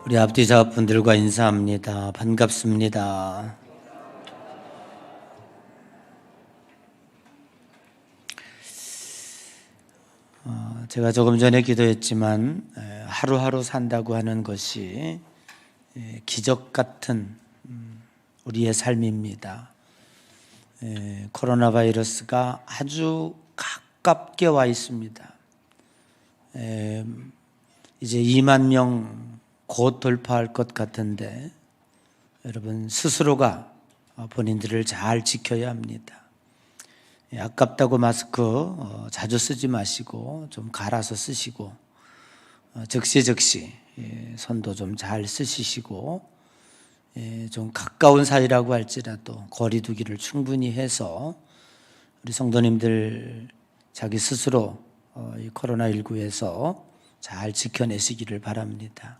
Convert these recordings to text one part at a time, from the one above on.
우리 앞뒤 자분들과 인사합니다. 반갑습니다. 제가 조금 전에 기도했지만 하루하루 산다고 하는 것이 기적 같은 우리의 삶입니다. 코로나 바이러스가 아주 가깝게 와 있습니다. 이제 2만 명 곧 돌파할 것 같은데 여러분 스스로가 본인들을 잘 지켜야 합니다. 아깝다고 마스크 자주 쓰지 마시고 좀 갈아서 쓰시고 적시 손도 좀 잘 쓰시고 좀 가까운 사이라고 할지라도 거리 두기를 충분히 해서 우리 성도님들 자기 스스로 이 코로나19에서 잘 지켜내시기를 바랍니다.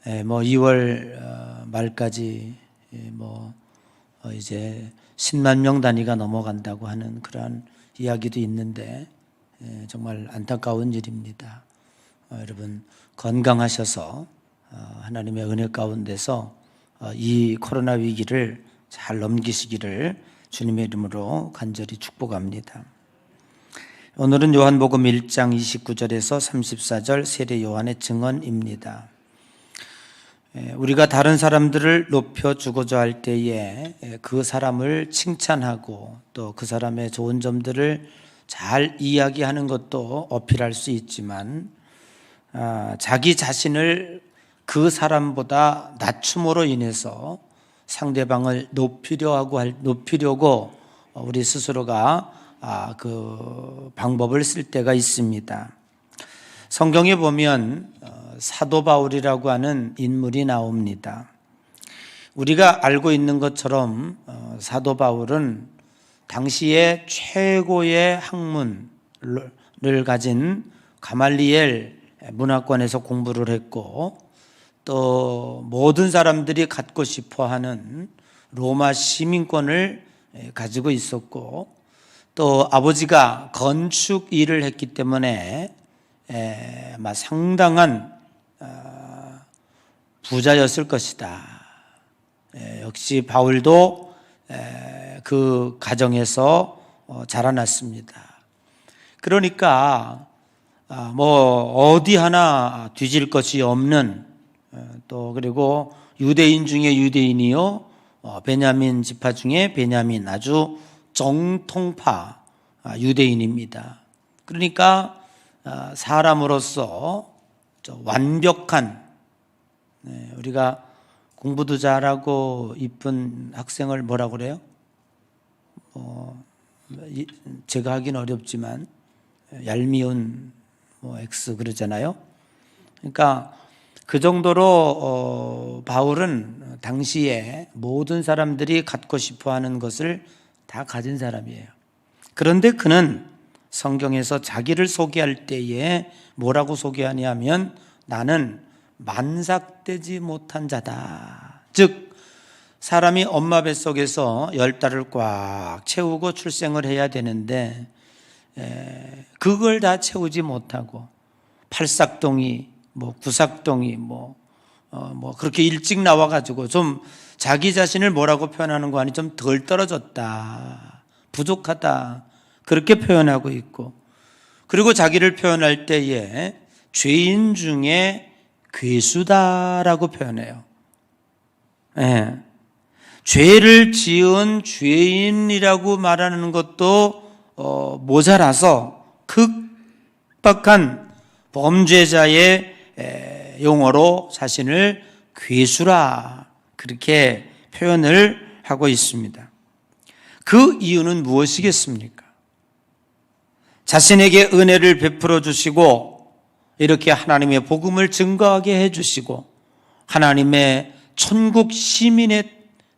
2월 말까지 이제 10만 명 단위가 넘어간다고 하는 그러한 이야기도 있는데 정말 안타까운 일입니다. 여러분 건강하셔서 하나님의 은혜 가운데서 이 코로나 위기를 잘 넘기시기를 주님의 이름으로 간절히 축복합니다. 오늘은 요한복음 1장 29절에서 34절 세례 요한의 증언입니다. 우리가 다른 사람들을 높여주고자 할 때에 그 사람을 칭찬하고 또 그 사람의 좋은 점들을 잘 이야기하는 것도 어필할 수 있지만 자기 자신을 그 사람보다 낮춤으로 인해서 상대방을 높이려고 우리 스스로가 그 방법을 쓸 때가 있습니다. 성경에 보면 사도 바울이라고 하는 인물이 나옵니다. 우리가 알고 있는 것처럼 사도 바울은 당시에 최고의 학문을 가진 가말리엘 문화권에서 공부를 했고 또 모든 사람들이 갖고 싶어하는 로마 시민권을 가지고 있었고 또 아버지가 건축 일을 했기 때문에 상당한 부자였을 것이다. 역시 바울도 그 가정에서 자라났습니다. 그러니까 어디 하나 뒤질 것이 없는 또 그리고 유대인 중에 유대인이요 베냐민 지파 중에 베냐민 아주 정통파 유대인입니다. 그러니까 사람으로서 완벽한 우리가 공부도 잘하고 이쁜 학생을 뭐라고 그래요? 제가 하긴 어렵지만 얄미운 X 그러잖아요. 그러니까 그 정도로 바울은 당시에 모든 사람들이 갖고 싶어하는 것을 다 가진 사람이에요. 그런데 그는 성경에서 자기를 소개할 때에 뭐라고 소개하냐면 나는 만삭되지 못한 자다. 즉 사람이 엄마 뱃속에서 10달을 꽉 채우고 출생을 해야 되는데 그걸 다 채우지 못하고 팔삭동이 구삭동이 그렇게 일찍 나와가지고 좀 자기 자신을 뭐라고 표현하는 거 아니 좀 덜 떨어졌다, 부족하다 그렇게 표현하고 있고 그리고 자기를 표현할 때에 죄인 중에 괴수다라고 표현해요. 죄를 지은 죄인이라고 말하는 것도 모자라서 극박한 범죄자의 용어로 자신을 괴수라 그렇게 표현을 하고 있습니다. 그 이유는 무엇이겠습니까? 자신에게 은혜를 베풀어 주시고 이렇게 하나님의 복음을 증거하게 해주시고 하나님의 천국 시민의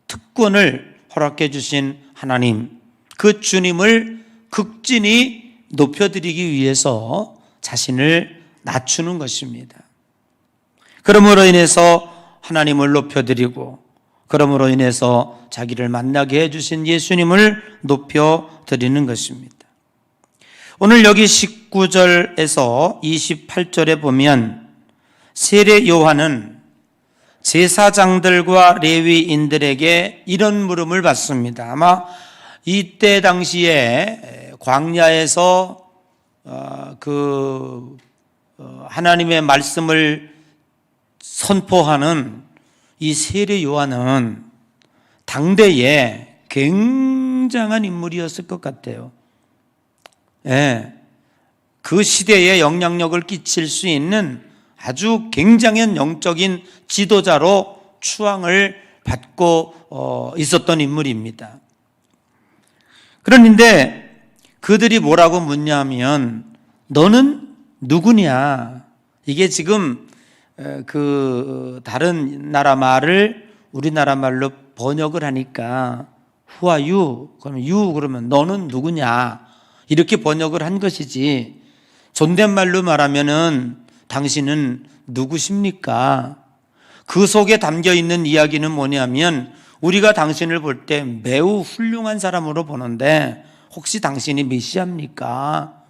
특권을 허락해 주신 하나님 그 주님을 극진히 높여드리기 위해서 자신을 낮추는 것입니다. 그러므로 인해서 하나님을 높여드리고 그러므로 인해서 자기를 만나게 해주신 예수님을 높여드리는 것입니다. 오늘 여기 19절에서 28절에 보면 세례 요한은 제사장들과 레위인들에게 이런 물음을 받습니다. 아마 이때 당시에 광야에서 하나님의 말씀을 선포하는 이 세례 요한은 당대에 굉장한 인물이었을 것 같아요. 예, 그 시대에 영향력을 끼칠 수 있는 아주 굉장한 영적인 지도자로 추앙을 받고 있었던 인물입니다. 그런데 그들이 뭐라고 묻냐면 너는 누구냐? 이게 지금 다른 나라 말을 우리나라 말로 번역을 하니까 Who are you? 그러면 you 그러면 너는 누구냐? 이렇게 번역을 한 것이지, 존댓말로 말하면은 당신은 누구십니까? 그 속에 담겨 있는 이야기는 뭐냐면 우리가 당신을 볼 때 매우 훌륭한 사람으로 보는데 혹시 당신이 메시아입니까?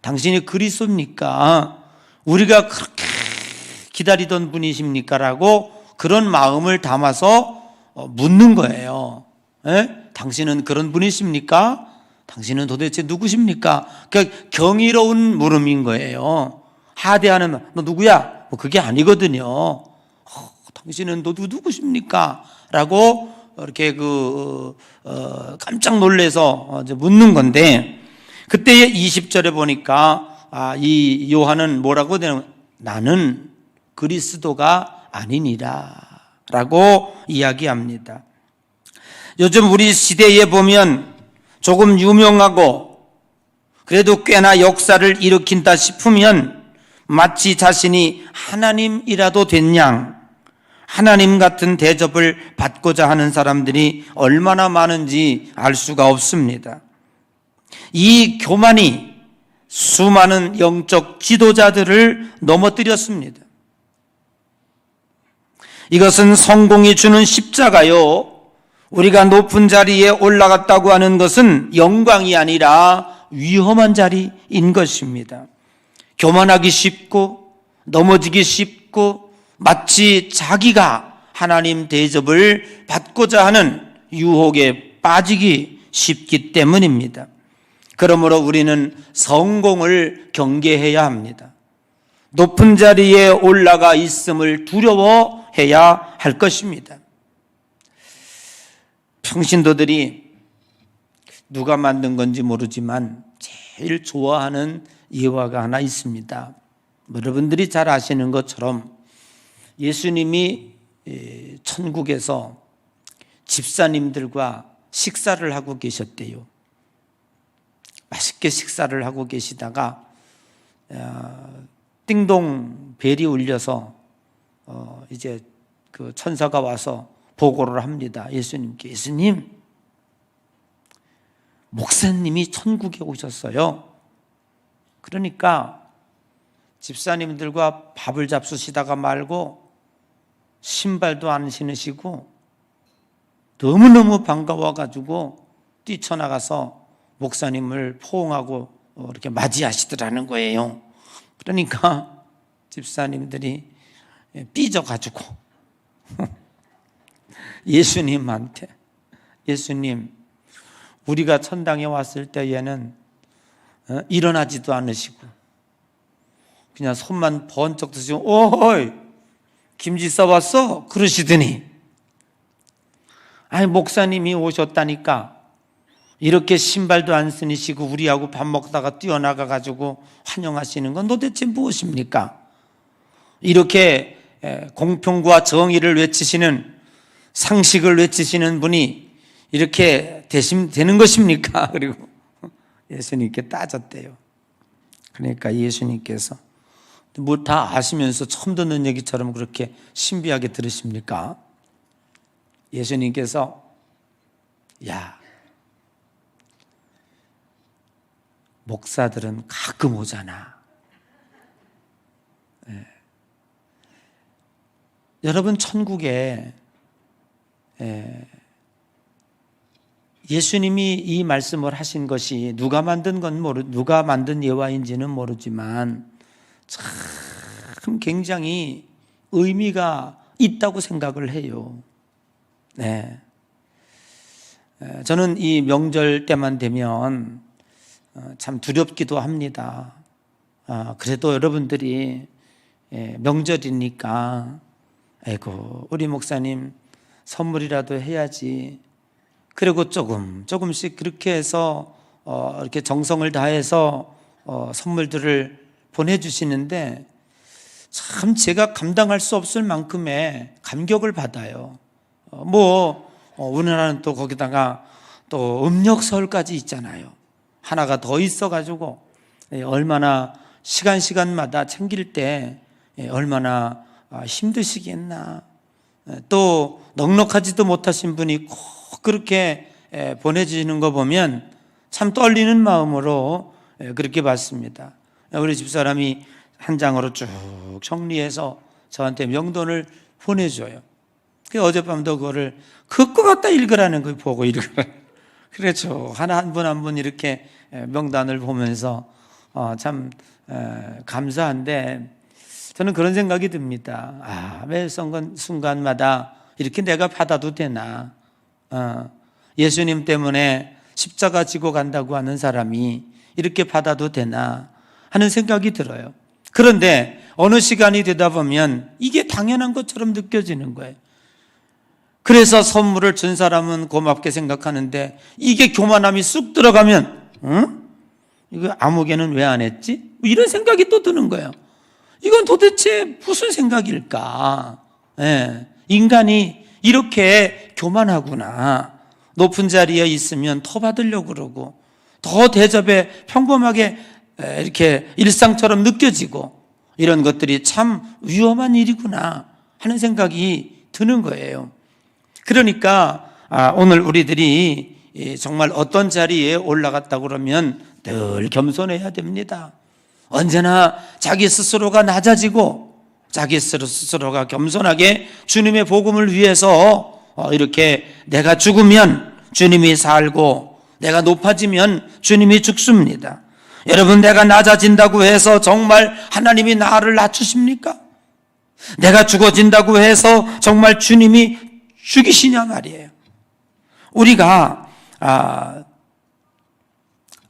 당신이 그리스도입니까? 우리가 그렇게 기다리던 분이십니까? 라고 그런 마음을 담아서 묻는 거예요. 당신은 그런 분이십니까? 당신은 도대체 누구십니까? 그러니까 경이로운 물음인 거예요. 하대하는 너 누구야? 뭐 그게 아니거든요. 당신은 누구십니까? 라고 이렇게 깜짝 놀래서 묻는 건데, 그때의 20절에 보니까 이 요한은 뭐라고 되냐면 나는 그리스도가 아니니라 라고 이야기합니다. 요즘 우리 시대에 보면 조금 유명하고 그래도 꽤나 역사를 일으킨다 싶으면 마치 자신이 하나님이라도 된 양 하나님 같은 대접을 받고자 하는 사람들이 얼마나 많은지 알 수가 없습니다. 이 교만이 수많은 영적 지도자들을 넘어뜨렸습니다. 이것은 성공이 주는 십자가요, 우리가 높은 자리에 올라갔다고 하는 것은 영광이 아니라 위험한 자리인 것입니다. 교만하기 쉽고 넘어지기 쉽고 마치 자기가 하나님 대접을 받고자 하는 유혹에 빠지기 쉽기 때문입니다. 그러므로 우리는 성공을 경계해야 합니다. 높은 자리에 올라가 있음을 두려워해야 할 것입니다. 평신도들이 누가 만든 건지 모르지만 제일 좋아하는 예화가 하나 있습니다. 여러분들이 잘 아시는 것처럼 예수님이 천국에서 집사님들과 식사를 하고 계셨대요. 맛있게 식사를 하고 계시다가 띵동 벨이 울려서 이제 그 천사가 와서 보고를 합니다. 예수님께, 예수님, 목사님이 천국에 오셨어요. 그러니까 집사님들과 밥을 잡수시다가 말고 신발도 안 신으시고 너무너무 반가워가지고 뛰쳐나가서 목사님을 포옹하고 이렇게 맞이하시더라는 거예요. 그러니까 집사님들이 삐져가지고 예수님한테, 예수님, 우리가 천당에 왔을 때에는 일어나지도 않으시고 그냥 손만 번쩍 드시고 오이 김치 써봤어? 그러시더니, 아니 목사님이 오셨다니까 이렇게 신발도 안 신으시고 우리하고 밥 먹다가 뛰어나가가지고 환영하시는 건 도대체 무엇입니까? 이렇게 공평과 정의를 외치시는, 상식을 외치시는 분이 이렇게 되는 것입니까? 그리고 예수님께 따졌대요. 그러니까 예수님께서 뭐 다 아시면서 처음 듣는 얘기처럼 그렇게 신비하게 들으십니까? 예수님께서 야, 목사들은 가끔 오잖아. 여러분, 천국에 예수님이 이 말씀을 하신 것이 누가 만든 예화인지는 모르지만 참 굉장히 의미가 있다고 생각을 해요. 네. 저는 이 명절 때만 되면 참 두렵기도 합니다. 그래도 여러분들이 명절이니까 아이고 우리 목사님 선물이라도 해야지. 그리고 조금씩 그렇게 해서 이렇게 정성을 다해서 선물들을 보내주시는데 참 제가 감당할 수 없을 만큼의 감격을 받아요. 우리나라는 또 거기다가 또 음력설까지 있잖아요. 하나가 더 있어가지고 얼마나 시간마다 챙길 때 얼마나 힘드시겠나. 또 넉넉하지도 못하신 분이 꼭 그렇게 보내주시는 거 보면 참 떨리는 마음으로 그렇게 받습니다. 우리 집사람이 한 장으로 쭉 정리해서 저한테 명돈을 보내줘요. 어젯밤도 그거를 그거 갖다 읽으라는 걸 보고 읽으라. 그렇죠. 한 분 한 분 이렇게 명단을 보면서 참 감사한데 저는 그런 생각이 듭니다. 매 순간마다 이렇게 내가 받아도 되나? 예수님 때문에 십자가 지고 간다고 하는 사람이 이렇게 받아도 되나 하는 생각이 들어요. 그런데 어느 시간이 되다 보면 이게 당연한 것처럼 느껴지는 거예요. 그래서 선물을 준 사람은 고맙게 생각하는데 이게 교만함이 쑥 들어가면 이거 아무개는 왜 안 했지? 이런 생각이 또 드는 거예요. 이건 도대체 무슨 생각일까? 인간이 이렇게 교만하구나. 높은 자리에 있으면 더 받으려고 그러고 더 대접에 평범하게 이렇게 일상처럼 느껴지고 이런 것들이 참 위험한 일이구나 하는 생각이 드는 거예요. 그러니까 오늘 우리들이 정말 어떤 자리에 올라갔다고 그러면 늘 겸손해야 됩니다. 언제나 자기 스스로가 낮아지고 자기 스스로가 겸손하게 주님의 복음을 위해서 이렇게 내가 죽으면 주님이 살고 내가 높아지면 주님이 죽습니다. 여러분, 내가 낮아진다고 해서 정말 하나님이 나를 낮추십니까? 내가 죽어진다고 해서 정말 주님이 죽이시냐 말이에요. 우리가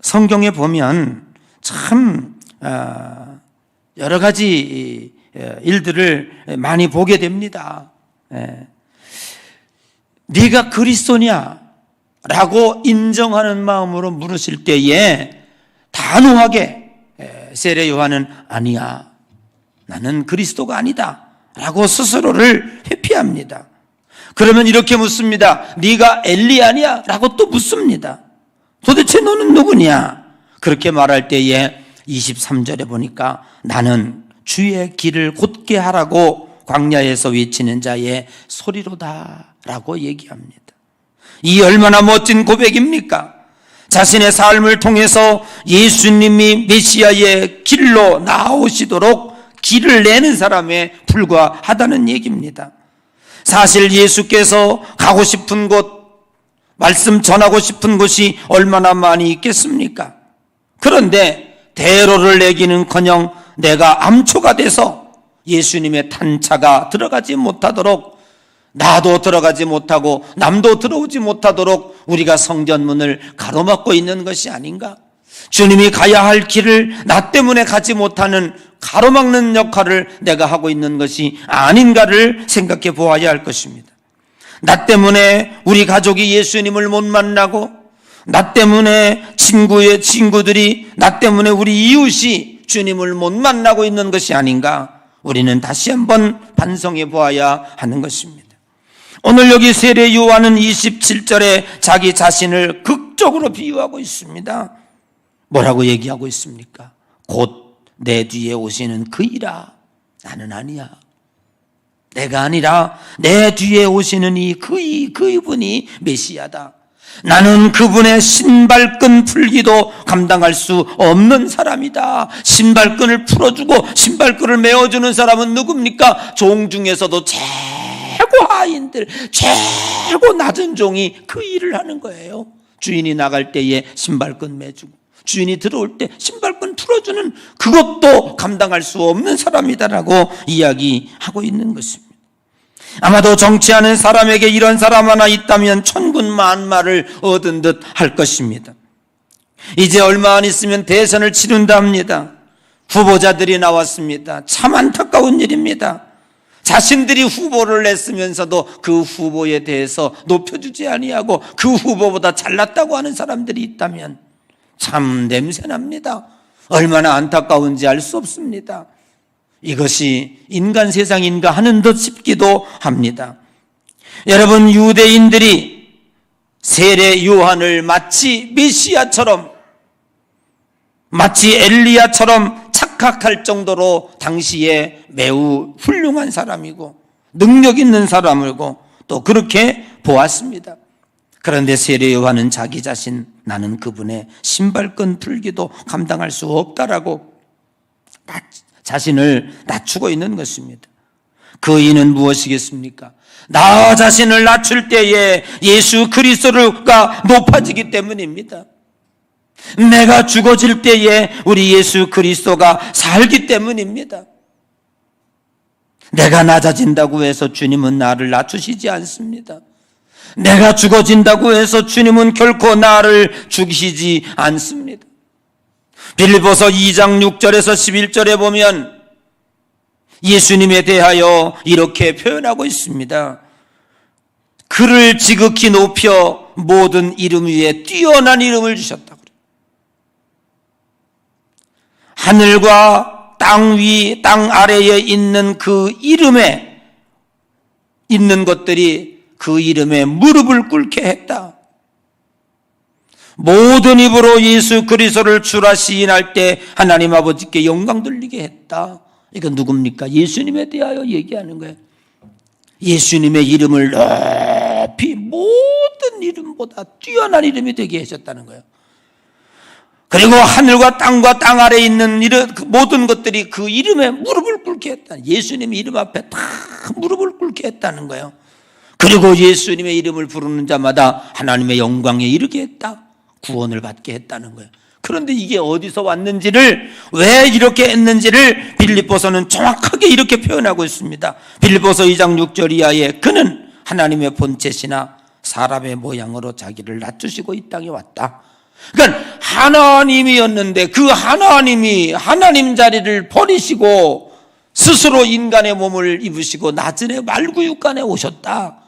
성경에 보면 참 여러 가지 일들을 많이 보게 됩니다. 네가 그리스도냐? 라고 인정하는 마음으로 물으실 때에 단호하게 세례 요한은 아니야, 나는 그리스도가 아니다 라고 스스로를 회피합니다. 그러면 이렇게 묻습니다. 네가 엘리야냐? 라고 또 묻습니다. 도대체 너는 누구냐? 그렇게 말할 때에 23절에 보니까 나는 주의 길을 곧게 하라고 광야에서 외치는 자의 소리로다 라고 얘기합니다. 이 얼마나 멋진 고백입니까? 자신의 삶을 통해서 예수님이 메시아의 길로 나오시도록 길을 내는 사람에 불과하다는 얘기입니다. 사실 예수께서 가고 싶은 곳, 말씀 전하고 싶은 곳이 얼마나 많이 있겠습니까? 그런데 대로를 내기는커녕 내가 암초가 돼서 예수님의 탄차가 들어가지 못하도록, 나도 들어가지 못하고 남도 들어오지 못하도록 우리가 성전문을 가로막고 있는 것이 아닌가? 주님이 가야 할 길을 나 때문에 가지 못하는 가로막는 역할을 내가 하고 있는 것이 아닌가를 생각해 보아야 할 것입니다. 나 때문에 우리 가족이 예수님을 못 만나고, 나 때문에 친구들이, 나 때문에 우리 이웃이 주님을 못 만나고 있는 것이 아닌가? 우리는 다시 한번 반성해 보아야 하는 것입니다. 오늘 여기 세례 요한은 27절에 자기 자신을 극적으로 비유하고 있습니다. 뭐라고 얘기하고 있습니까? 곧 내 뒤에 오시는 그이라. 나는 아니야. 내가 아니라 내 뒤에 오시는 이 그이분이 메시아다. 나는 그분의 신발끈 풀기도 감당할 수 없는 사람이다. 신발끈을 풀어주고 신발끈을 메어주는 사람은 누굽니까? 종 중에서도 최고 하인들, 최고 낮은 종이 그 일을 하는 거예요. 주인이 나갈 때에 신발끈 매주고, 주인이 들어올 때 신발끈 풀어주는, 그것도 감당할 수 없는 사람이다라고 이야기하고 있는 것입니다. 아마도 정치하는 사람에게 이런 사람 하나 있다면 천군 만마를 얻은 듯 할 것입니다. 이제 얼마 안 있으면 대선을 치른다 합니다. 후보자들이 나왔습니다. 참 안타까운 일입니다. 자신들이 후보를 냈으면서도 그 후보에 대해서 높여주지 아니하고 그 후보보다 잘났다고 하는 사람들이 있다면 참 냄새납니다. 얼마나 안타까운지 알 수 없습니다. 이것이 인간 세상인가 하는 듯 싶기도 합니다. 여러분, 유대인들이 세례 요한을 마치 메시아처럼, 마치 엘리야처럼 착각할 정도로 당시에 매우 훌륭한 사람이고 능력 있는 사람이고 또 그렇게 보았습니다. 그런데 세례 요한은 자기 자신, 나는 그분의 신발끈 풀기도 감당할 수 없다라고 자신을 낮추고 있는 것입니다. 그 이유는 무엇이겠습니까? 나 자신을 낮출 때에 예수 그리스도가 높아지기 때문입니다. 내가 죽어질 때에 우리 예수 그리스도가 살기 때문입니다. 내가 낮아진다고 해서 주님은 나를 낮추시지 않습니다. 내가 죽어진다고 해서 주님은 결코 나를 죽이시지 않습니다. 빌립보서 2장 6절에서 11절에 보면 예수님에 대하여 이렇게 표현하고 있습니다. 그를 지극히 높여 모든 이름 위에 뛰어난 이름을 주셨다. 하늘과 땅 위, 땅 아래에 있는 그 이름에 있는 것들이 그 이름에 무릎을 꿇게 했다. 모든 입으로 예수 그리스도를 주라 시인할 때 하나님 아버지께 영광 돌리게 했다. 이건 누굽니까? 예수님에 대하여 얘기하는 거예요. 예수님의 이름을 높이 모든 이름보다 뛰어난 이름이 되게 하셨다는 거예요. 그리고 하늘과 땅과 땅 아래에 있는 모든 것들이 그 이름에 무릎을 꿇게 했다. 예수님의 이름 앞에 다 무릎을 꿇게 했다는 거예요. 그리고 예수님의 이름을 부르는 자마다 하나님의 영광에 이르게 했다. 구원을 받게 했다는 거예요. 그런데 이게 어디서 왔는지를, 왜 이렇게 했는지를 빌립보서는 정확하게 이렇게 표현하고 있습니다. 빌립보서 2장 6절 이하에 그는 하나님의 본체시나 사람의 모양으로 자기를 낮추시고 이 땅에 왔다. 그러니까 하나님이었는데 그 하나님이 하나님 자리를 버리시고 스스로 인간의 몸을 입으시고 나중에 말구육간에 오셨다.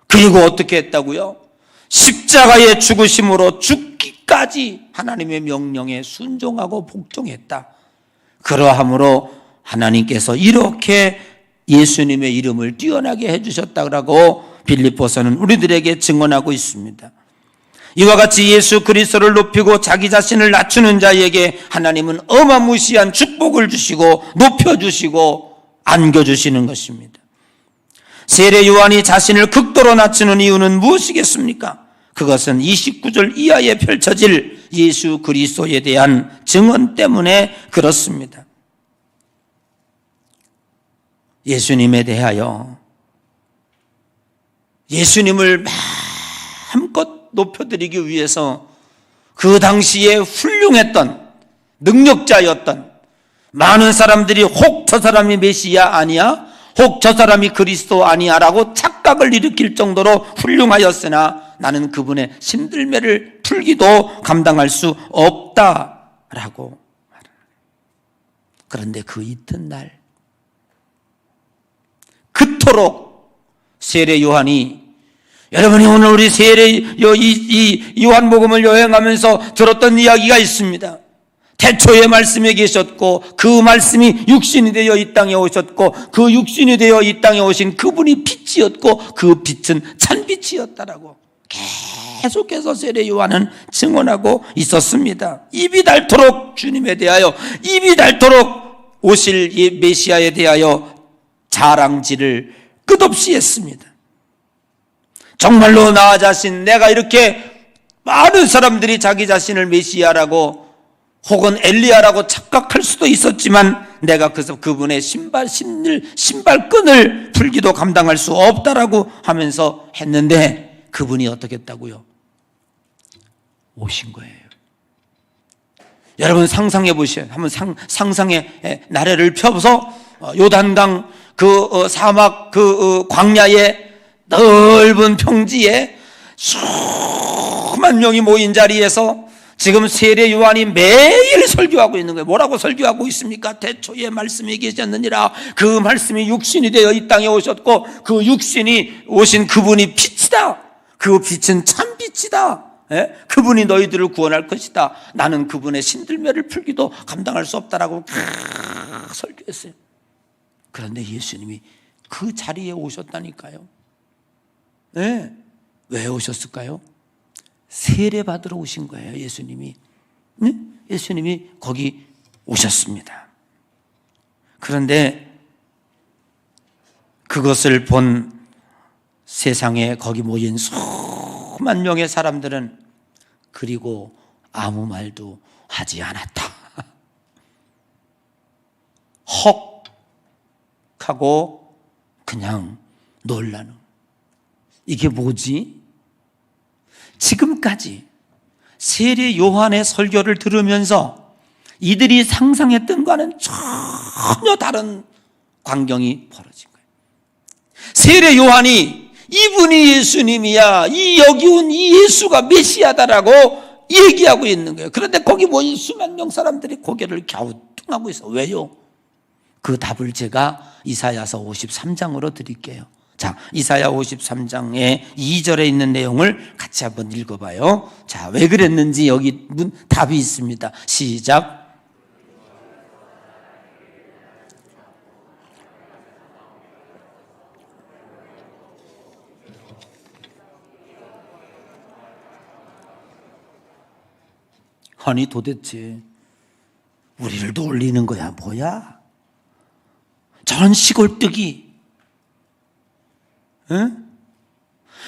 그리고 어떻게 했다고요? 십자가의 죽으심으로 죽기까지 하나님의 명령에 순종하고 복종했다. 그러함으로 하나님께서 이렇게 예수님의 이름을 뛰어나게 해주셨다고 빌립보서는 우리들에게 증언하고 있습니다. 이와 같이 예수 그리스도를 높이고 자기 자신을 낮추는 자에게 하나님은 어마무시한 축복을 주시고 높여주시고 안겨주시는 것입니다. 세례 요한이 자신을 극도로 낮추는 이유는 무엇이겠습니까? 그것은 29절 이하에 펼쳐질 예수 그리스도에 대한 증언 때문에 그렇습니다. 예수님에 대하여 예수님을 마음껏 높여드리기 위해서 그 당시에 훌륭했던 능력자였던 많은 사람들이 혹 저 사람이 메시아 아니야? 혹 저 사람이 그리스도 아니야? 라고 착각을 일으킬 정도로 훌륭하였으나 나는 그분의 신들매를 풀기도 감당할 수 없다라고 말합니다. 그런데 그 이튿날 그토록 세례 요한이, 여러분이 오늘 우리 이 요한복음을 여행하면서 들었던 이야기가 있습니다. 태초에 말씀에 계셨고 그 말씀이 육신이 되어 이 땅에 오셨고 그 육신이 되어 이 땅에 오신 그분이 빛이었고 그 빛은 찬빛이었다라고 계속해서 세례 요한은 증언하고 있었습니다. 입이 닳도록 주님에 대하여, 입이 닳도록 오실 메시아에 대하여 자랑질을 끝없이 했습니다. 정말로 나 자신, 내가 이렇게 많은 사람들이 자기 자신을 메시아라고 혹은 엘리야라고 착각할 수도 있었지만 내가 그래서 그분의 신발끈을 풀기도 감당할 수 없다라고 하면서 했는데 그분이 어떻게 했다고요? 오신 거예요. 여러분 상상해 보세요. 한번 상상의 나래를 펴서 요단강 사막 광야의 넓은 평지에 수만 명이 모인 자리에서 지금 세례 요한이 매일 설교하고 있는 거예요. 뭐라고 설교하고 있습니까? 태초에 말씀이 계셨느니라. 그 말씀이 육신이 되어 이 땅에 오셨고 그 육신이 오신 그분이 빛이다. 그 빛은 참 빛이다. 예? 그분이 너희들을 구원할 것이다. 나는 그분의 신들매를 풀기도 감당할 수 없다라고 설교했어요. 그런데 예수님이 그 자리에 오셨다니까요. 네. 왜 오셨을까요? 세례 받으러 오신 거예요. 예수님이. 네? 예수님이 거기 오셨습니다. 그런데 그것을 본 세상에 거기 모인 수만 명의 사람들은 그리고 아무 말도 하지 않았다. 헉 하고 그냥 놀라는. 이게 뭐지? 지금까지 세례 요한의 설교를 들으면서 이들이 상상했던 것과는 전혀 다른 광경이 벌어진 거예요. 세례 요한이 이분이 예수님이야, 이 여기 온 이 예수가 메시아다라고 얘기하고 있는 거예요. 그런데 거기 모인 수만 명 사람들이 고개를 갸우뚱하고 있어. 왜요? 그 답을 제가 이사야서 53장으로 드릴게요. 자, 이사야 53장의 2절에 있는 내용을 같이 한번 읽어봐요. 자, 왜 그랬는지 여기 답이 있습니다. 시작. 아니 도대체 우리를 놀리는 거야 뭐야? 저런 시골뜨기. 응?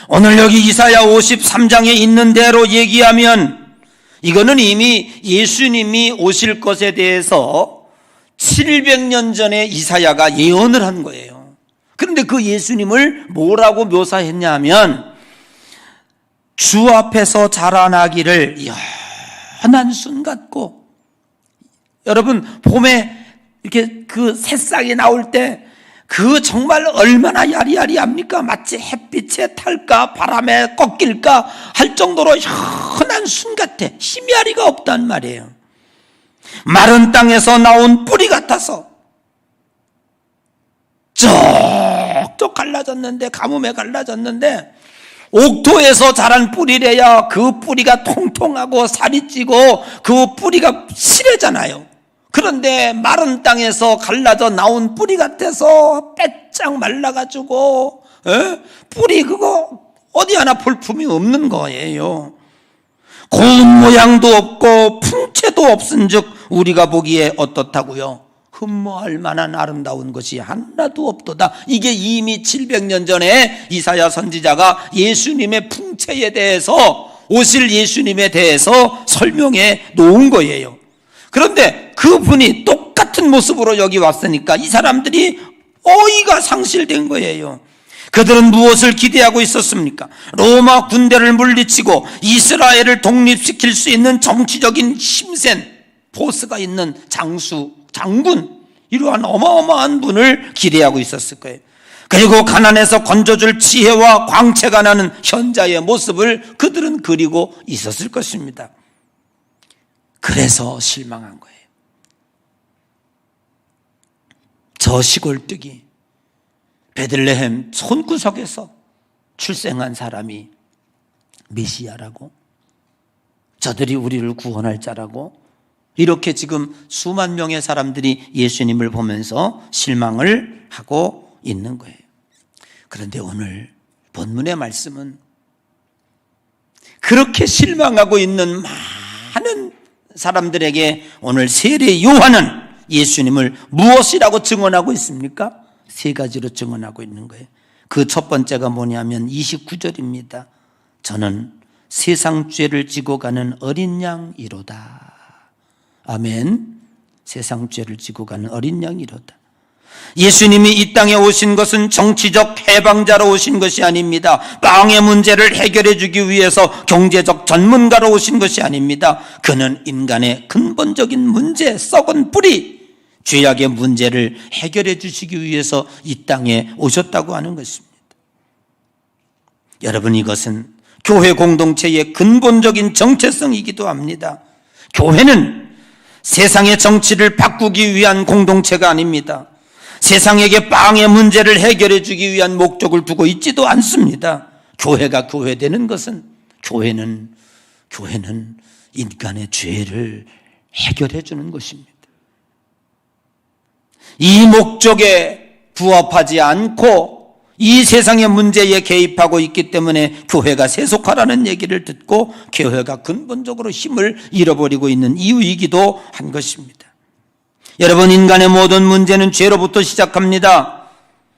오늘 여기 이사야 53장에 있는 대로 얘기하면 이거는 이미 예수님이 오실 것에 대해서 700년 전에 이사야가 예언을 한 거예요. 그런데 그 예수님을 뭐라고 묘사했냐면 주 앞에서 자라나기를 연한 순 같고, 여러분 봄에 이렇게 그 새싹이 나올 때 그 정말 얼마나 야리야리합니까? 마치 햇빛에 탈까 바람에 꺾일까 할 정도로 연한 순 같아. 희미하리가 없단 말이에요. 마른 땅에서 나온 뿌리 같아서 쪽쪽 갈라졌는데, 가뭄에 갈라졌는데 옥토에서 자란 뿌리래야 그 뿌리가 통통하고 살이 찌고 그 뿌리가 실하잖아요. 그런데 마른 땅에서 갈라져 나온 뿌리 같아서 빼짝 말라가지고 뿌리 그거 어디 하나 볼품이 없는 거예요. 고운 모양도 없고 풍채도 없은즉 우리가 보기에 어떻다고요? 흠모할 만한 아름다운 것이 하나도 없도다. 이게 이미 700년 전에 이사야 선지자가 예수님의 풍채에 대해서, 오실 예수님에 대해서 설명해 놓은 거예요. 그런데 그분이 똑같은 모습으로 여기 왔으니까 이 사람들이 어이가 상실된 거예요. 그들은 무엇을 기대하고 있었습니까? 로마 군대를 물리치고 이스라엘을 독립시킬 수 있는 정치적인 힘센 보스가 있는 장군, 이러한 어마어마한 분을 기대하고 있었을 거예요. 그리고 가난에서 건져줄 지혜와 광채가 나는 현자의 모습을 그들은 그리고 있었을 것입니다. 그래서 실망한 거예요. 저 시골뜨기 베들레헴 손구석에서 출생한 사람이 메시아라고, 저들이 우리를 구원할 자라고, 이렇게 지금 수만 명의 사람들이 예수님을 보면서 실망을 하고 있는 거예요. 그런데 오늘 본문의 말씀은 그렇게 실망하고 있는 많은 사람들에게 오늘 세례 요한은 예수님을 무엇이라고 증언하고 있습니까? 세 가지로 증언하고 있는 거예요. 그 첫 번째가 뭐냐면 29절입니다. 저는 세상 죄를 지고 가는 어린 양이로다. 아멘. 세상 죄를 지고 가는 어린 양이로다. 예수님이 이 땅에 오신 것은 정치적 해방자로 오신 것이 아닙니다. 빵의 문제를 해결해 주기 위해서 경제적 전문가로 오신 것이 아닙니다. 그는 인간의 근본적인 문제, 썩은 뿌리, 죄악의 문제를 해결해 주시기 위해서 이 땅에 오셨다고 하는 것입니다. 여러분, 이것은 교회 공동체의 근본적인 정체성이기도 합니다. 교회는 세상의 정치를 바꾸기 위한 공동체가 아닙니다. 세상에게 빵의 문제를 해결해 주기 위한 목적을 두고 있지도 않습니다. 교회가 교회되는 것은 교회는 인간의 죄를 해결해 주는 것입니다. 이 목적에 부합하지 않고 이 세상의 문제에 개입하고 있기 때문에 교회가 세속화라는 얘기를 듣고 교회가 근본적으로 힘을 잃어버리고 있는 이유이기도 한 것입니다. 여러분, 인간의 모든 문제는 죄로부터 시작합니다.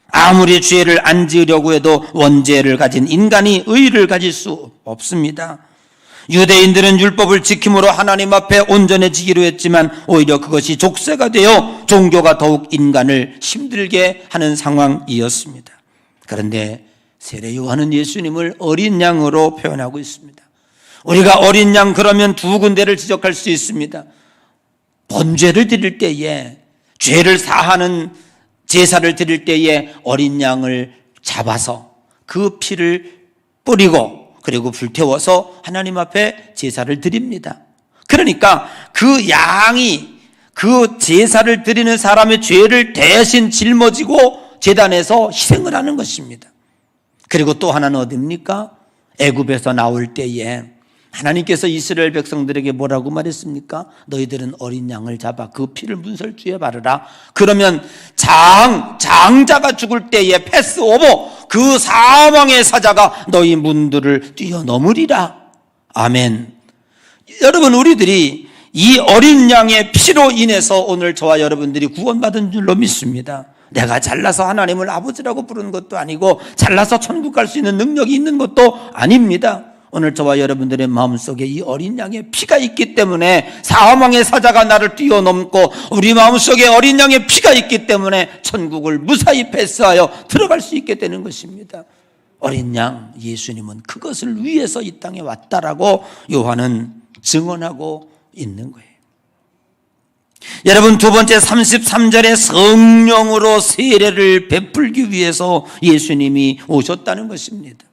아무리 죄를 안 지으려고 해도 원죄를 가진 인간이 의를 가질 수 없습니다. 유대인들은 율법을 지킴으로 하나님 앞에 온전해지기로 했지만 오히려 그것이 족쇄가 되어 종교가 더욱 인간을 힘들게 하는 상황이었습니다. 그런데 세례 요한은 예수님을 어린 양으로 표현하고 있습니다. 우리가 어린 양 그러면 두 군데를 지적할 수 있습니다. 번제를 드릴 때에, 죄를 사하는 제사를 드릴 때에 어린 양을 잡아서 그 피를 뿌리고 그리고 불태워서 하나님 앞에 제사를 드립니다. 그러니까 그 양이 그 제사를 드리는 사람의 죄를 대신 짊어지고 제단에서 희생을 하는 것입니다. 그리고 또 하나는 어디입니까? 애굽에서 나올 때에 하나님께서 이스라엘 백성들에게 뭐라고 말했습니까? 너희들은 어린 양을 잡아 그 피를 문설주에 바르라. 그러면 장자가 죽을 때에 패스오버, 그 사망의 사자가 너희 문들을 뛰어넘으리라. 아멘. 여러분, 우리들이 이 어린 양의 피로 인해서 오늘 저와 여러분들이 구원받은 줄로 믿습니다. 내가 잘나서 하나님을 아버지라고 부르는 것도 아니고 잘나서 천국 갈 수 있는 능력이 있는 것도 아닙니다. 오늘 저와 여러분들의 마음속에 이 어린 양의 피가 있기 때문에 사망의 사자가 나를 뛰어넘고 우리 마음속에 어린 양의 피가 있기 때문에 천국을 무사히 패스하여 들어갈 수 있게 되는 것입니다. 어린 양 예수님은 그것을 위해서 이 땅에 왔다라고 요한은 증언하고 있는 거예요. 여러분, 두 번째 33절에 성령으로 세례를 베풀기 위해서 예수님이 오셨다는 것입니다.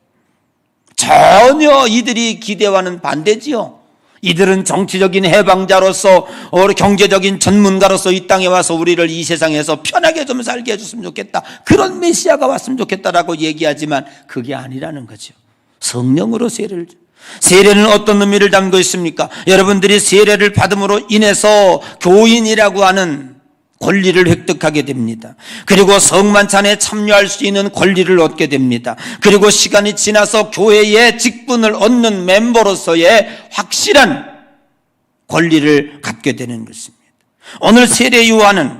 전혀 이들이 기대와는 반대지요. 이들은 정치적인 해방자로서 경제적인 전문가로서 이 땅에 와서 우리를 이 세상에서 편하게 좀 살게 해줬으면 좋겠다, 그런 메시아가 왔으면 좋겠다라고 얘기하지만 그게 아니라는 거죠. 성령으로 세례는 어떤 의미를 담고 있습니까? 여러분들이 세례를 받음으로 인해서 교인이라고 하는 권리를 획득하게 됩니다. 그리고 성만찬에 참여할 수 있는 권리를 얻게 됩니다. 그리고 시간이 지나서 교회의 직분을 얻는 멤버로서의 확실한 권리를 갖게 되는 것입니다. 오늘 세례 요한은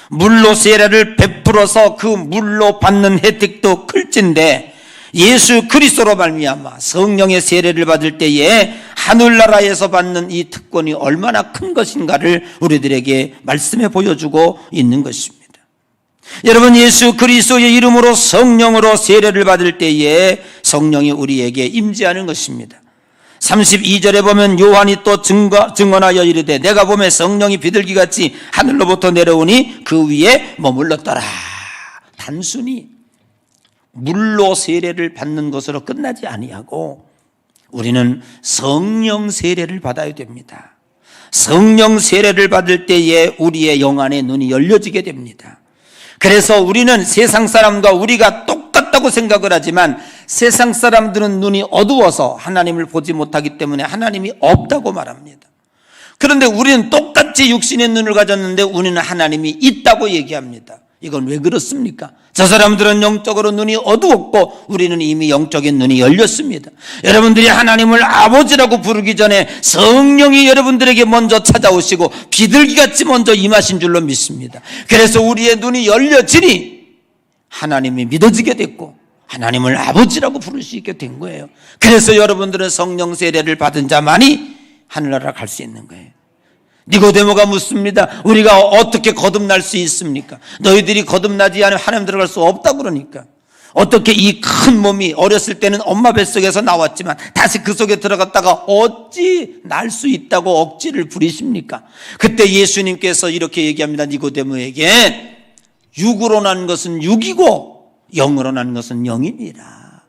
물로 세례를 베풀어서 그 물로 받는 혜택도 클진데 예수 그리스도로 말미암아 성령의 세례를 받을 때에 하늘나라에서 받는 이 특권이 얼마나 큰 것인가를 우리들에게 말씀해 보여주고 있는 것입니다. 여러분, 예수 그리스도의 이름으로 성령으로 세례를 받을 때에 성령이 우리에게 임재하는 것입니다. 32절에 보면 요한이 또 증언하여 이르되 내가 보매 성령이 비둘기같이 하늘로부터 내려오니 그 위에 머물렀더라. 단순히 물로 세례를 받는 것으로 끝나지 아니하고 우리는 성령 세례를 받아야 됩니다. 성령 세례를 받을 때에 우리의 영안의 눈이 열려지게 됩니다. 그래서 우리는 세상 사람과 우리가 똑같다고 생각을 하지만 세상 사람들은 눈이 어두워서 하나님을 보지 못하기 때문에 하나님이 없다고 말합니다. 그런데 우리는 똑같이 육신의 눈을 가졌는데 우리는 하나님이 있다고 얘기합니다. 이건 왜 그렇습니까? 저 사람들은 영적으로 눈이 어두웠고 우리는 이미 영적인 눈이 열렸습니다. 여러분들이 하나님을 아버지라고 부르기 전에 성령이 여러분들에게 먼저 찾아오시고 비둘기같이 먼저 임하신 줄로 믿습니다. 그래서 우리의 눈이 열려지니 하나님이 믿어지게 됐고 하나님을 아버지라고 부를 수 있게 된 거예요. 그래서 여러분들은 성령 세례를 받은 자만이 하늘나라 갈 수 있는 거예요. 니고데모가 묻습니다. 우리가 어떻게 거듭날 수 있습니까? 너희들이 거듭나지 않으면 하나님 들어갈 수 없다고 그러니까. 어떻게 이 큰 몸이 어렸을 때는 엄마 뱃속에서 나왔지만 다시 그 속에 들어갔다가 어찌 날 수 있다고 억지를 부리십니까? 그때 예수님께서 이렇게 얘기합니다. 니고데모에게 육으로 난 것은 육이고 영으로 난 것은 영입니다.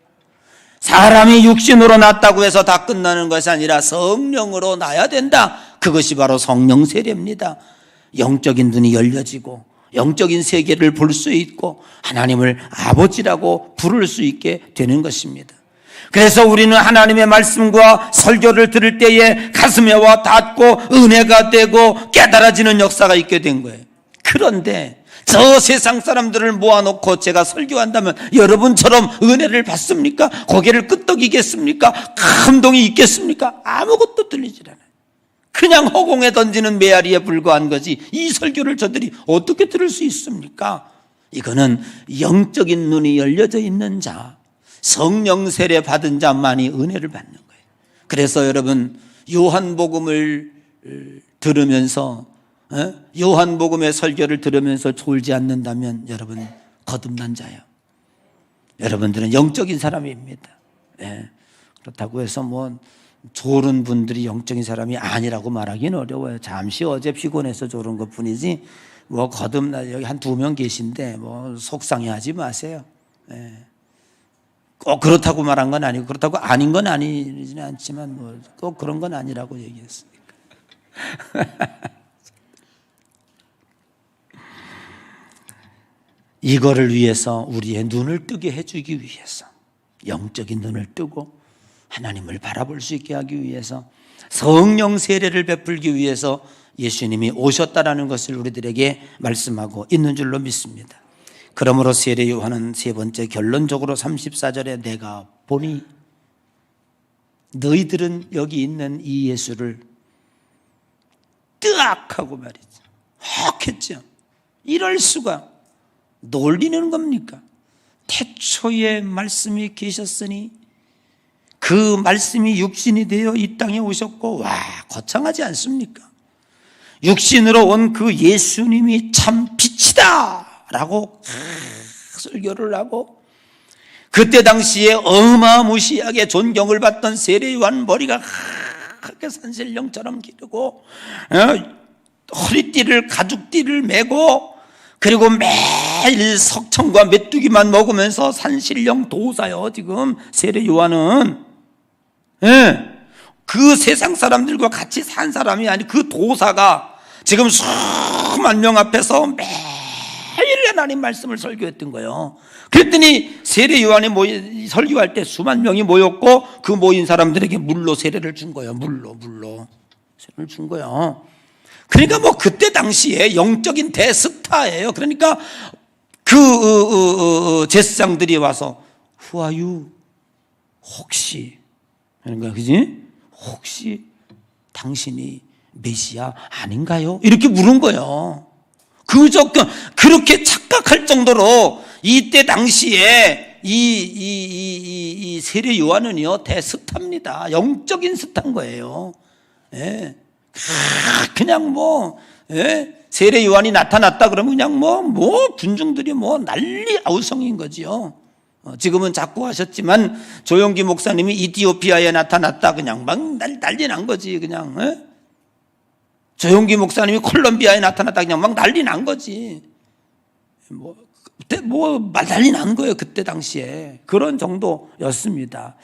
사람이 육신으로 났다고 해서 다 끝나는 것이 아니라 성령으로 나야 된다. 그것이 바로 성령 세례입니다. 영적인 눈이 열려지고 영적인 세계를 볼 수 있고 하나님을 아버지라고 부를 수 있게 되는 것입니다. 그래서 우리는 하나님의 말씀과 설교를 들을 때에 가슴에 와 닿고 은혜가 되고 깨달아지는 역사가 있게 된 거예요. 그런데 저 세상 사람들을 모아놓고 제가 설교한다면 여러분처럼 은혜를 받습니까? 고개를 끄덕이겠습니까? 감동이 있겠습니까? 아무것도 들리질 않아요. 그냥 허공에 던지는 메아리에 불과한 거지 이 설교를 저들이 어떻게 들을 수 있습니까? 이거는 영적인 눈이 열려져 있는 자, 성령 세례 받은 자만이 은혜를 받는 거예요. 그래서 여러분 요한복음을 들으면서 요한복음의 설교를 들으면서 졸지 않는다면 여러분 거듭난 자예요. 여러분들은 영적인 사람입니다. 그렇다고 해서 뭐 졸은 분들이 영적인 사람이 아니라고 말하기는 어려워요. 잠시 어제 피곤해서 졸은 것 뿐이지 뭐 거듭나 여기 한 2명 계신데 뭐 속상해하지 마세요. 꼭 그렇다고 말한 건 아니고 그렇다고 아닌 건 아니지는 않지만 뭐 꼭 그런 건 아니라고 얘기했으니까. 이거를 위해서 우리의 눈을 뜨게 해주기 위해서 영적인 눈을 뜨고 하나님을 바라볼 수 있게 하기 위해서 성령 세례를 베풀기 위해서 예수님이 오셨다라는 것을 우리들에게 말씀하고 있는 줄로 믿습니다. 그러므로 세례 요한은 세 번째 결론적으로 34절에 내가 보니 너희들은 여기 있는 이 예수를 뜨악하고 말이죠. 혹 했죠. 이럴 수가. 놀리는 겁니까? 태초에 말씀이 계셨으니 그 말씀이 육신이 되어 이 땅에 오셨고 와 거창하지 않습니까? 육신으로 온 그 예수님이 참 빛이다 라고 설교를 하고 그때 당시에 어마무시하게 존경을 받던 세례 요한 머리가 그렇게 산신령처럼 기르고 허리띠를 가죽띠를 메고 그리고 매일 석청과 메뚜기만 먹으면서 산신령 도사요. 지금 세례 요한은 그 세상 사람들과 같이 산 사람이 아니 그 도사가 지금 수만 명 앞에서 매일 하나님 말씀을 설교했던 거예요. 그랬더니 세례 요한이 설교할 때 수만 명이 모였고 그 모인 사람들에게 물로 세례를 준 거예요. 물로 세례를 준 거예요. 그러니까 뭐 그때 당시에 영적인 대스타예요. 그러니까 그 제사장들이 와서 Who are you? 혹시 그러니까 그지? 혹시 당신이 메시아 아닌가요? 이렇게 물은 거예요. 그렇게 착각할 정도로 이때 당시에 이 세례 요한은요 대스타입니다. 영적인 스타인 거예요. 그냥 세례 요한이 나타났다 그러면 그냥 군중들이 난리 아우성인 거지요. 지금은 자꾸 하셨지만 조용기 목사님이 이티오피아에 나타났다 그냥 막 난리 난 거지 그냥. 조용기 목사님이 콜롬비아에 나타났다 그냥 막 난리 난 거지. 그때 난리 난 거예요. 그때 당시에 그런 정도였습니다.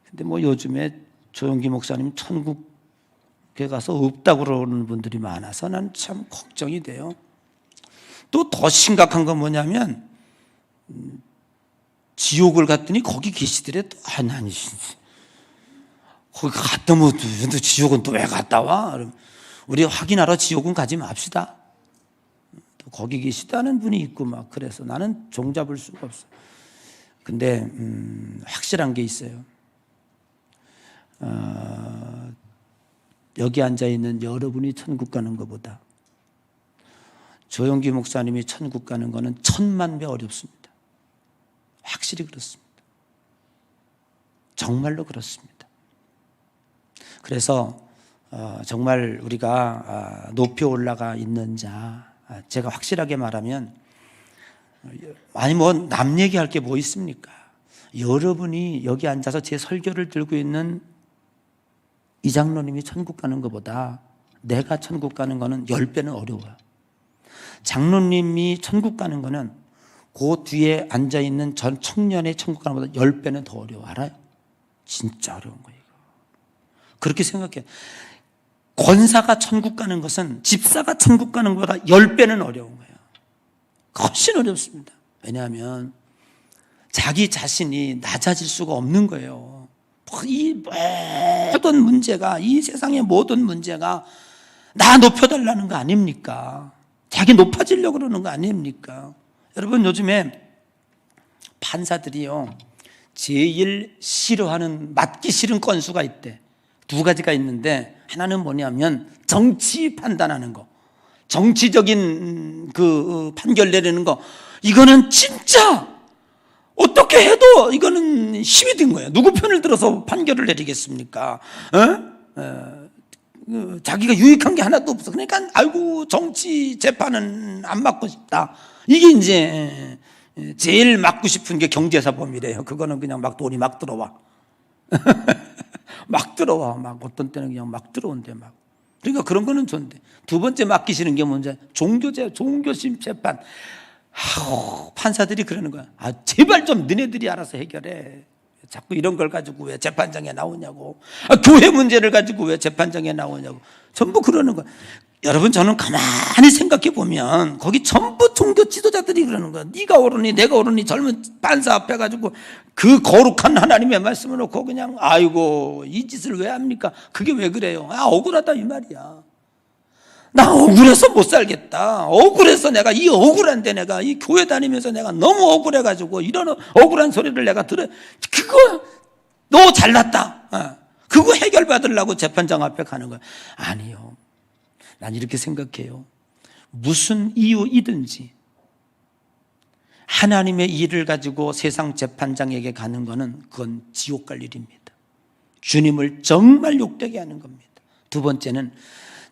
근데 요즘에 조용기 목사님 천국에 가서 없다고 그러는 분들이 많아서 난 참 걱정이 돼요. 또 더 심각한 건 뭐냐면 지옥을 갔더니 거기 계시더래. 또 아니 거기 갔다 또 지옥은 또 왜 갔다 와? 우리 확인하러 지옥은 가지 맙시다. 또 거기 계시다는 분이 있고 막 그래서 나는 종잡을 수가 없어. 근데 확실한 게 있어요. 여기 앉아 있는 여러분이 천국 가는 것보다 조용기 목사님이 천국 가는 거는 1000만 배 어렵습니다. 확실히 그렇습니다. 정말로 그렇습니다. 그래서 정말 우리가 높이 올라가 있는 자, 제가 확실하게 말하면 아니 뭐 남 얘기할 게 뭐 있습니까? 여러분이 여기 앉아서 제 설교를 들고 있는 이 장로님이 천국 가는 것보다 내가 천국 가는 거는 10배는 어려워요. 장로님이 천국 가는 거는 그 뒤에 앉아있는 전 청년의 천국 가는 것보다 10배는 더 어려워. 알아요? 진짜 어려운 거예요. 그렇게 생각해. 권사가 천국 가는 것은 집사가 천국 가는 것보다 10배는 어려운 거예요. 훨씬 어렵습니다. 왜냐하면 자기 자신이 낮아질 수가 없는 거예요. 이 모든 문제가, 이 세상의 모든 문제가 나 높여달라는 거 아닙니까? 자기 높아지려고 그러는 거 아닙니까? 여러분, 요즘에 판사들이요, 제일 싫어하는, 맡기 싫은 건수가 있대. 2가지가 있는데, 하나는 뭐냐면 정치 판단하는 거, 정치적인 그 판결 내리는 거. 이거는 진짜 어떻게 해도 이거는 힘이 든 거예요. 누구 편을 들어서 판결을 내리겠습니까? 자기가 유익한 게 하나도 없어. 그러니까 아이고 정치 재판은 안 맡고 싶다. 이게 이제 제일 맡고 싶은 게 경제사범이래요. 그거는 그냥 막 돈이 막 들어와. 막 들어와. 막 어떤 때는 그냥 막 들어온대 막. 그러니까 그런 거는 좋은데. 2번째 맡기시는 게 뭔지 종교심 재판. 판사들이 그러는 거야. 제발 좀 너네들이 알아서 해결해. 자꾸 이런 걸 가지고 왜 재판장에 나오냐고. 교회 문제를 가지고 왜 재판장에 나오냐고. 전부 그러는 거야. 여러분, 저는 가만히 생각해 보면 거기 전부 종교 지도자들이 그러는 거야. 네가 옳으니 내가 옳으니 젊은 판사 앞에 가지고 그 거룩한 하나님의 말씀을 놓고 그냥 아이고 이 짓을 왜 합니까? 그게 왜 그래요? 억울하다 이 말이야. 나 억울해서 못 살겠다. 억울해서 내가 이 억울한데 내가 이 교회 다니면서 내가 너무 억울해가지고 이런 억울한 소리를 내가 들어. 그거 너 잘났다. 그거 해결받으려고 재판장 앞에 가는 거야. 아니요. 난 이렇게 생각해요. 무슨 이유이든지 하나님의 일을 가지고 세상 재판장에게 가는 거는 그건 지옥 갈 일입니다. 주님을 정말 욕되게 하는 겁니다. 2번째는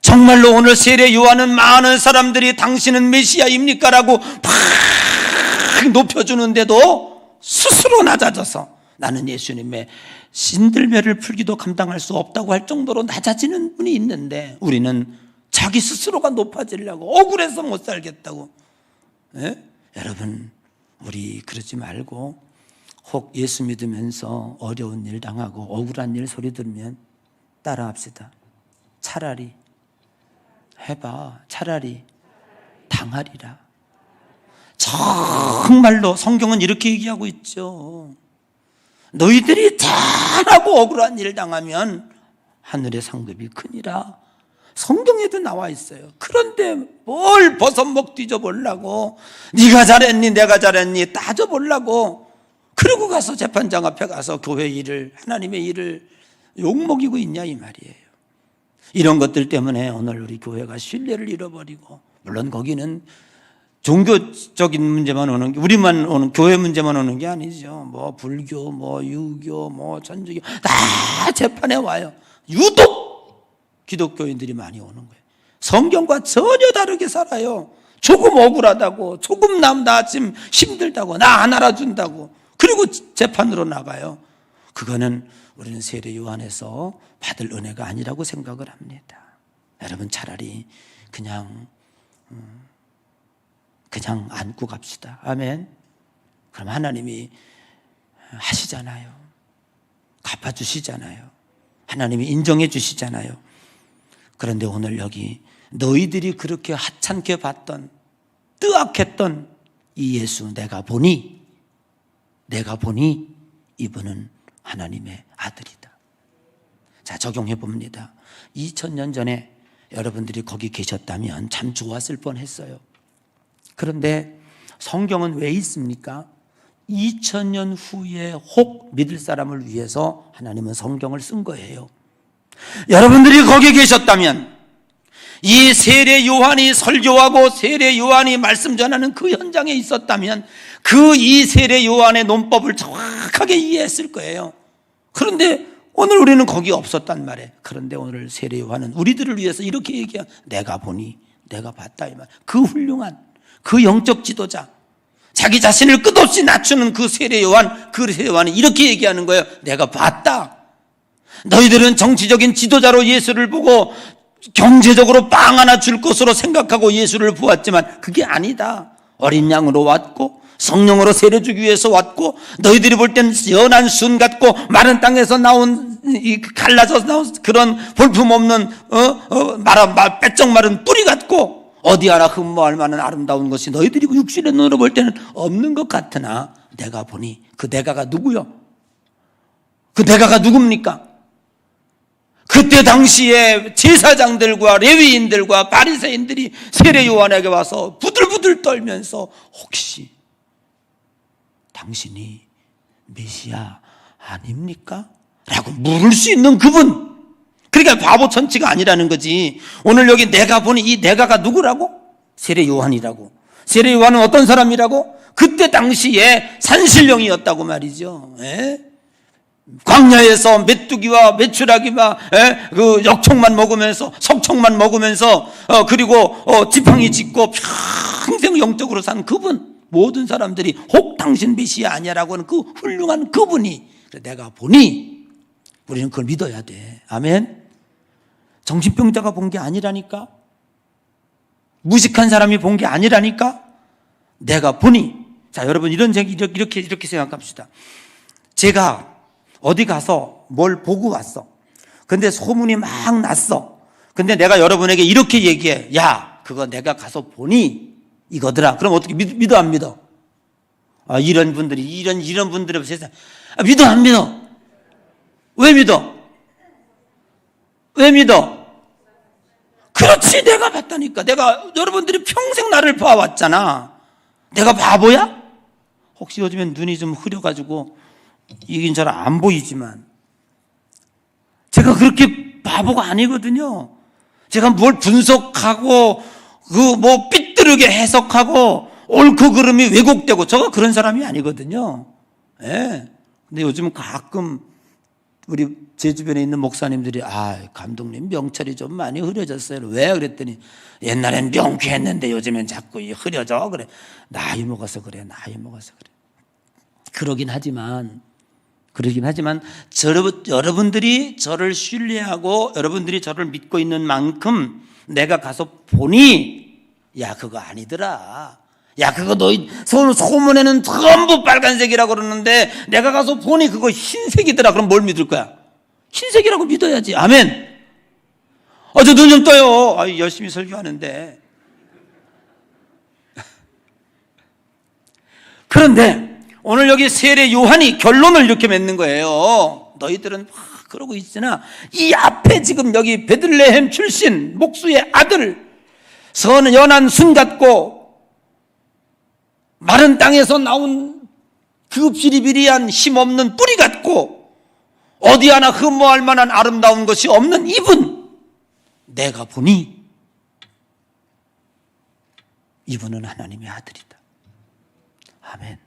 정말로 오늘 세례 요한은 많은 사람들이 당신은 메시아입니까? 라고 팍 높여주는데도 스스로 낮아져서 나는 예수님의 신들매를 풀기도 감당할 수 없다고 할 정도로 낮아지는 분이 있는데 우리는 자기 스스로가 높아지려고 억울해서 못 살겠다고. 여러분, 우리 그러지 말고 혹 예수 믿으면서 어려운 일 당하고 억울한 일 소리 들으면 따라합시다. 차라리 해봐. 차라리 당하리라. 정말로 성경은 이렇게 얘기하고 있죠. 너희들이 잘하고 억울한 일 당하면 하늘의 상급이 크니라. 성경에도 나와 있어요. 그런데 뭘 버선목 뒤져보려고, 네가 잘했니 내가 잘했니 따져보려고, 그러고 가서 재판장 앞에 가서 교회 일을, 하나님의 일을 욕먹이고 있냐 이 말이에요. 이런 것들 때문에 오늘 우리 교회가 신뢰를 잃어버리고, 물론 거기는 종교적인 문제만 오는 게, 우리만 오는, 교회 문제만 오는 게 아니죠. 뭐 불교, 뭐 유교, 뭐 천주교 다 재판에 와요. 유독 기독교인들이 많이 오는 거예요. 성경과 전혀 다르게 살아요. 조금 억울하다고, 조금 나 지금 힘들다고, 나 안 알아준다고, 그리고 재판으로 나가요. 그거는 우리는 세례 요한에서 받을 은혜가 아니라고 생각을 합니다. 여러분, 차라리 그냥 안고 갑시다. 아멘. 그럼 하나님이 하시잖아요. 갚아주시잖아요. 하나님이 인정해 주시잖아요. 그런데 오늘 여기 너희들이 그렇게 하찮게 봤던, 뜨악했던 이 예수, 내가 보니 이분은 하나님의 아들이다. 자, 적용해 봅니다. 2000년 전에 여러분들이 거기 계셨다면 참 좋았을 뻔했어요. 그런데 성경은 왜 있습니까? 2000년 후에 혹 믿을 사람을 위해서 하나님은 성경을 쓴 거예요. 여러분들이 거기 계셨다면, 이 세례 요한이 설교하고 세례 요한이 말씀 전하는 그 현장에 있었다면 그 이 세례 요한의 논법을 정확하게 이해했을 거예요. 그런데 오늘 우리는 거기 없었단 말이에요. 그런데 오늘 세례 요한은 우리들을 위해서 이렇게 얘기해요. 내가 보니, 내가 봤다 이 말. 그 훌륭한, 그 영적 지도자, 자기 자신을 끝없이 낮추는 그 세례 요한이 이렇게 얘기하는 거예요. 내가 봤다. 너희들은 정치적인 지도자로 예수를 보고 경제적으로 빵 하나 줄 것으로 생각하고 예수를 보았지만 그게 아니다. 어린 양으로 왔고 성령으로 세례 주기 위해서 왔고, 너희들이 볼 땐 연한 순 같고 마른 땅에서 나온 갈라져서 나온 그런 볼품없는 빼쩍 마른 뿌리 같고 어디 하나 흠모할 만한 아름다운 것이 너희들이 육신의 눈으로 볼 때는 없는 것 같으나 내가 보니 그 내가가 누구요? 그 내가가 누굽니까? 그때 당시에 제사장들과 레위인들과 바리새인들이 세례 요한에게 와서 부들부들 떨면서 혹시 당신이 메시아 아닙니까? 라고 물을 수 있는 그분. 그러니까 바보 천치가 아니라는 거지. 오늘 여기 내가 보니 이 내가가 누구라고? 세례 요한이라고. 세례 요한은 어떤 사람이라고? 그때 당시에 산신령이었다고 말이죠. 광야에서 메뚜기와 메추라기와 그 역청만 먹으면서 석청만 먹으면서 그리고 지팡이 짚고 평생 영적으로 산 그분. 모든 사람들이 혹 당신 메시아 아니야라고 하는 그 훌륭한 그분이 내가 보니 우리는 그걸 믿어야 돼. 아멘. 정신병자가 본 게 아니라니까. 무식한 사람이 본 게 아니라니까. 내가 보니. 자, 여러분 이렇게 생각합시다. 제가 어디 가서 뭘 보고 왔어. 근데 소문이 막 났어. 근데 내가 여러분에게 이렇게 얘기해. 야, 그거 내가 가서 보니 이거더라. 그럼 어떻게 믿어 안 믿어? 이런 분들이 이런 분들의 세상 믿어 안 믿어? 왜 믿어? 왜 믿어? 그렇지, 내가 봤다니까. 내가 여러분들이 평생 나를 봐왔잖아. 내가 바보야? 혹시 요즘엔 눈이 좀 흐려가지고 이긴 잘 안 보이지만 제가 그렇게 바보가 아니거든요. 제가 뭘 분석하고 삐뚤게 해석하고 옳고 그름이 왜곡되고 저가 그런 사람이 아니거든요. 예. 근데 요즘은 가끔 제 주변에 있는 목사님들이 감독님 명찰이 좀 많이 흐려졌어요. 왜? 그랬더니 옛날엔 명쾌했는데 요즘엔 자꾸 흐려져. 그래. 나이 먹어서 그래. 그러긴 하지만 여러분들이 저를 신뢰하고 여러분들이 저를 믿고 있는 만큼 내가 가서 보니 야, 그거 아니더라. 야, 그거 너희 소문에는 전부 빨간색이라고 그러는데 내가 가서 보니 그거 흰색이더라. 그럼 뭘 믿을 거야? 흰색이라고 믿어야지. 아멘. 저 눈 좀 떠요. 열심히 설교하는데. 그런데 오늘 여기 세례 요한이 결론을 이렇게 맺는 거예요. 너희들은 그러고 있으나 이 앞에 지금 여기 베들레헴 출신 목수의 아들, 선은 연한 순 같고 마른 땅에서 나온 그 비리비리한 힘없는 뿌리 같고 어디 하나 흠모할 만한 아름다운 것이 없는 이분, 내가 보니 이분은 하나님의 아들이다. 아멘.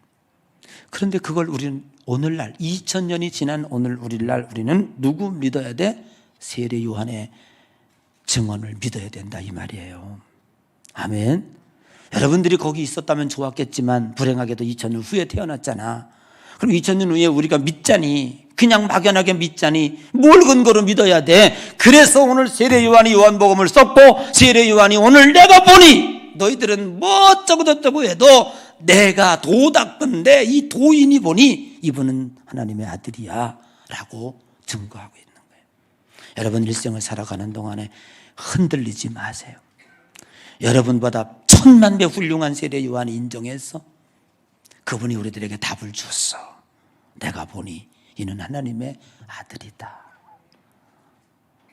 그런데 그걸 우리는 오늘날 2000년이 지난 오늘날 우리는 누구 믿어야 돼? 세례 요한의 증언을 믿어야 된다 이 말이에요. 아멘. 여러분들이 거기 있었다면 좋았겠지만 불행하게도 2000년 후에 태어났잖아. 그럼 2000년 후에 우리가 믿자니, 그냥 막연하게 믿자니 뭘 근거로 믿어야 돼? 그래서 오늘 세례 요한이 요한복음을 썼고 세례 요한이 오늘 내가 보니 너희들은 뭐 어쩌고 저쩌고 해도 내가 도 닦은데 이 도인이 보니 이분은 하나님의 아들이야 라고 증거하고 있는 거예요. 여러분 일생을 살아가는 동안에 흔들리지 마세요. 여러분보다 1000만 배 훌륭한 세례 요한이 인정했어. 그분이 우리들에게 답을 줬어. 내가 보니 이는 하나님의 아들이다.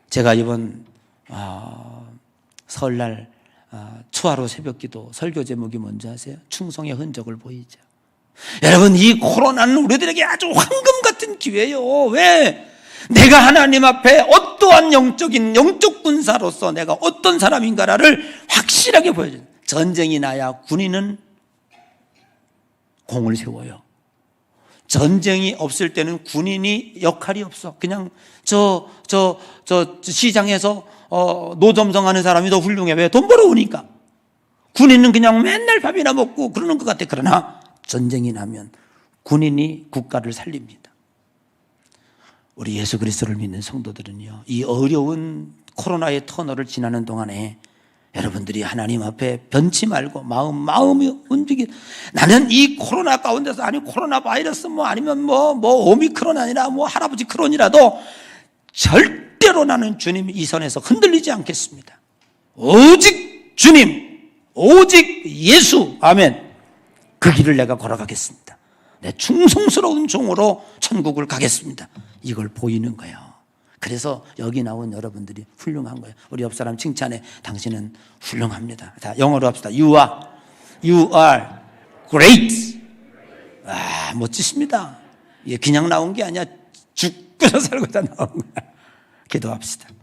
제가 이번 설날 초하루 새벽기도 설교 제목이 뭔지 아세요? 충성의 흔적을 보이자. 여러분, 이 코로나는 우리들에게 아주 황금 같은 기회예요. 왜? 내가 하나님 앞에 어떠한 영적 군사로서 내가 어떤 사람인가를 확실하게 보여줘요. 전쟁이 나야 군인은 공을 세워요. 전쟁이 없을 때는 군인이 역할이 없어. 그냥 저 시장에서 노점성하는 사람이 더 훌륭해. 왜? 돈 벌어오니까. 군인은 그냥 맨날 밥이나 먹고 그러는 것 같아. 그러나 전쟁이 나면 군인이 국가를 살립니다. 우리 예수 그리스도를 믿는 성도들은요, 이 어려운 코로나의 터널을 지나는 동안에 여러분들이 하나님 앞에 변치 말고 마음이 움직이, 나는 이 코로나 가운데서, 아니 코로나 바이러스 아니면 오미크론 아니라 할아버지 크론이라도 절대로 나는 주님 이 선에서 흔들리지 않겠습니다. 오직 주님, 오직 예수, 아멘. 그 길을 내가 걸어가겠습니다. 내 충성스러운 종으로 천국을 가겠습니다. 이걸 보이는 거예요. 그래서 여기 나온 여러분들이 훌륭한 거예요. 우리 옆 사람 칭찬해. 당신은 훌륭합니다. 자, 영어로 합시다. You are great. 멋지십니다. 이게 그냥 나온 게 아니야. 죽고서 살고자 나온 거야. 기도합시다.